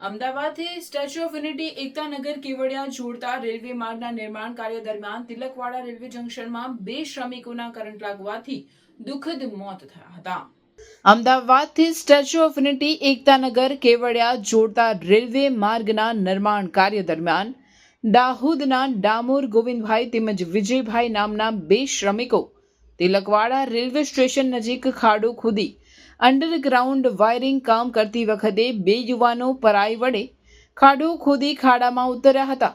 અમદાવાદથી statue of unity Ektanagar Kevadia જોડતા railway માર્ગના નિર્માણ કાર્ય દરમિયાન તિલકવાડા રેલવે જંકશનમાં 2 શ્રમિકોના કરંટ લાગવાથી દુઃખદ મોત થયા હતા. અમદાવાદથી statue of unity Ektanagar Kevadia જોડતા રેલવે માર્ગના નિર્માણ કાર્ય દરમિયાન દાહોદના ડામોર ગોવિંદભાઈ તેમજ વિજયભાઈ નામના 2 શ્રમિકો તિલકવાડા રેલવે સ્ટેશન નજીક ખાડો ખોદી અંડરગ્રાઉન્ડ વાયરિંગ કામ કરતી વખતે 2 યુવાનો પરાઈ વડે ખાડો ખોદી ખાડામાં ઉતર્યા હતા.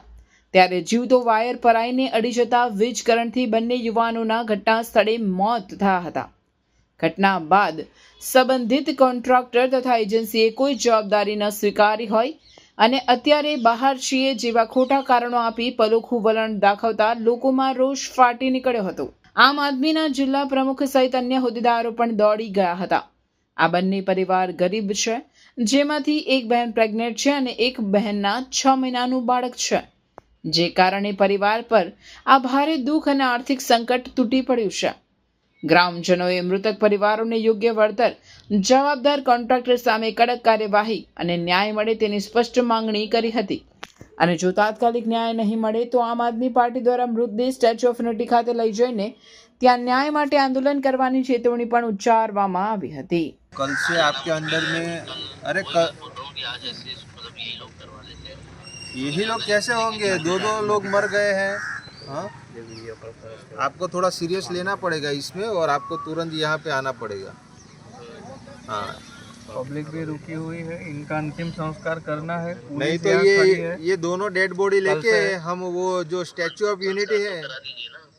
ત્યારે જીવતો વાયર પરાઈને અડી જતા વીજ કરંટથી બંને યુવાનોના ઘટના સ્થળે મોત થયા હતા. ઘટના બાદ સંબંધિત કોન્ટ્રાક્ટર તથા એજન્સીએ કોઈ જવાબદારી ન સ્વીકારી હોય અને અત્યારે બહાર છીએ જેવા ખોટા કારણો આપી પલોખું વલણ દાખવતા લોકોમાં રોષ ફાટી નીકળ્યો હતો. આમ આદમીના જિલ્લા પ્રમુખ સહિત અન્ય હોદ્દેદારો પણ દોડી ગયા હતા. આ બંને પરિવાર ગરીબ છે, જેમાંથી એક બહેન પ્રેગ્નેન્ટ છે અને એક બહેનના 6 મહિનાનું બાળક છે, જે કારણે પરિવાર પર આ ભારે દુઃખ અને આર્થિક સંકટ તૂટી પડ્યું છે. ગ્રામજનોએ મૃતક પરિવારોને યોગ્ય વળતર, જવાબદાર કોન્ટ્રાક્ટર સામે કડક કાર્યવાહી અને ન્યાય મળે તેની સ્પષ્ટ માંગણી કરી હતી. અને જો તાત્કાલિક ન્યાય નહીં મળે તો આમ આદમી પાર્ટી દ્વારા મૃતદેહ સ્ટેચ્યુ ઓફ યુનિટી ખાતે લઈ જઈને ત્યાં न्याय માટે આંદોलन કરવાની ચેતવણી પણ ઉચ્ચારવામાં આવી હતી. कल से आपके अंदर में यही लोग कैसे होंगे? 2 लोग मर गए हैं. हाँ, आपको थोड़ा सीरियस लेना पड़ेगा इसमें और आपको तुरंत यहाँ पे आना पड़ेगा. हाँ, पब्लिक भी रुकी हुई है, इनका अंतिम संस्कार करना है. नहीं तो ये दोनों डेड बॉडी लेके हम वो जो स्टैच्यू ऑफ यूनिटी है,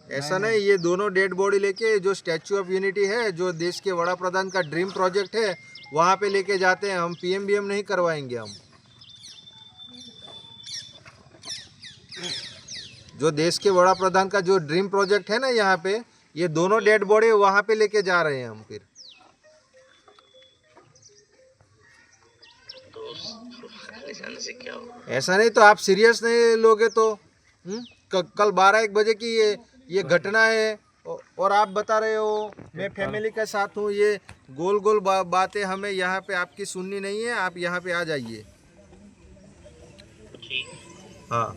ऐसा नहीं, ये दोनों डेड बॉडी लेके जो स्टैच्यू ऑफ यूनिटी है, जो देश के वड़ा प्रधान का ड्रीम प्रोजेक्ट है, वहाँ पे लेके जाते हैं. हम पीएमबीएम नहीं करवाएंगे. हम जो देश के वड़ा प्रधान का जो ड्रीम प्रोजेक्ट है ना, यहाँ पे ये दोनों डेड बॉडी वहाँ पे लेके जा रहे हैं हम. फिर ऐसा नहीं तो आप सीरियस नहीं लोगे तो कल 12-1 बजे की ये घटना है और आप बता रहे हो मैं फैमिली के साथ हूँ. ये गोल गोल बातें हमें यहाँ पे आपकी सुननी नहीं है. आप यहाँ पे आ जाइए. हाँ.